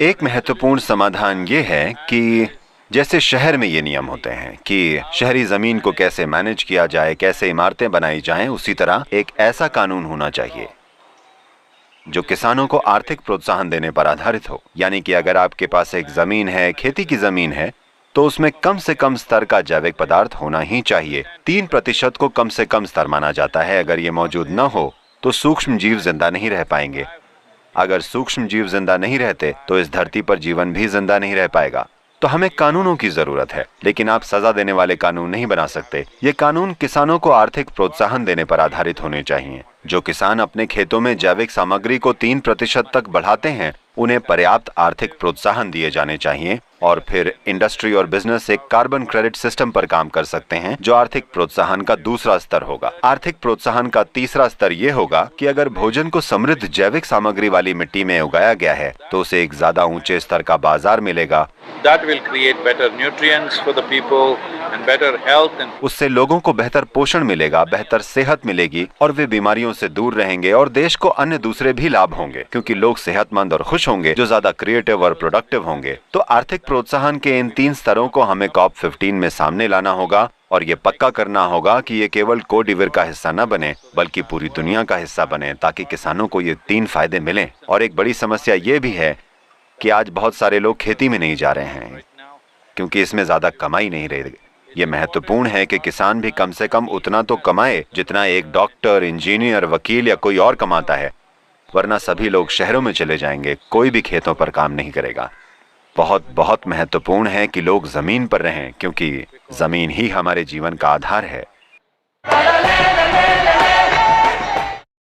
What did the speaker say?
एक महत्वपूर्ण समाधान ये है कि जैसे शहर में ये नियम होते हैं कि शहरी जमीन को कैसे मैनेज किया जाए, कैसे इमारतें बनाई जाएं, उसी तरह एक ऐसा कानून होना चाहिए जो किसानों को आर्थिक प्रोत्साहन देने पर आधारित हो। यानी कि अगर आपके पास एक जमीन है, खेती की जमीन है, तो उसमें कम से कम स्तर का जैविक पदार्थ होना ही चाहिए। 3% को कम से कम स्तर माना जाता है। अगर ये मौजूद न हो तो सूक्ष्म जीव जिंदा नहीं रह पाएंगे। अगर सूक्ष्म जीव जिंदा नहीं रहते तो इस धरती पर जीवन भी जिंदा नहीं रह पाएगा। तो हमें कानूनों की जरूरत है, लेकिन आप सजा देने वाले कानून नहीं बना सकते। ये कानून किसानों को आर्थिक प्रोत्साहन देने पर आधारित होने चाहिए। जो किसान अपने खेतों में जैविक सामग्री को 3% तक बढ़ाते हैं, उन्हें पर्याप्त आर्थिक प्रोत्साहन दिए जाने चाहिए। और फिर इंडस्ट्री और बिजनेस एक कार्बन क्रेडिट सिस्टम पर काम कर सकते हैं, जो आर्थिक प्रोत्साहन का दूसरा स्तर होगा। आर्थिक प्रोत्साहन का तीसरा स्तर ये होगा कि अगर भोजन को समृद्ध जैविक सामग्री वाली मिट्टी में उगाया गया है तो उसे एक ज्यादा ऊंचे स्तर का बाजार मिलेगा। That will create better nutrients for the people and better health and उससे लोगों को बेहतर पोषण मिलेगा, बेहतर सेहत मिलेगी और वे बीमारियों से दूर रहेंगे। और देश को अन्य दूसरे भी लाभ होंगे, क्योंकि लोग सेहतमंद और खुश होंगे जो ज्यादा क्रिएटिव और प्रोडक्टिव होंगे। तो आर्थिक प्रोत्साहन के इन 3 स्तरों को हमें COP15 में सामने लाना होगा और ये पक्का करना होगा कि ये केवल कोट डिवोर का हिस्सा न बने, बल्कि पूरी दुनिया का हिस्सा बने, ताकि किसानों को ये 3 फायदे मिलें। और एक बड़ी समस्या ये भी है कि आज बहुत सारे लोग खेती में नहीं जा रहे हैं, क्योंकि इसमें ज्यादा कमाई नहीं रही। ये महत्वपूर्ण है कि किसान भी कम से कम उतना तो कमाए जितना एक डॉक्टर, इंजीनियर, वकील या कोई और कमाता है, वरना सभी लोग शहरों में चले जाएंगे, कोई भी खेतों पर काम नहीं करेगा। बहुत बहुत महत्वपूर्ण है कि लोग जमीन पर रहें, क्योंकि जमीन ही हमारे जीवन का आधार है।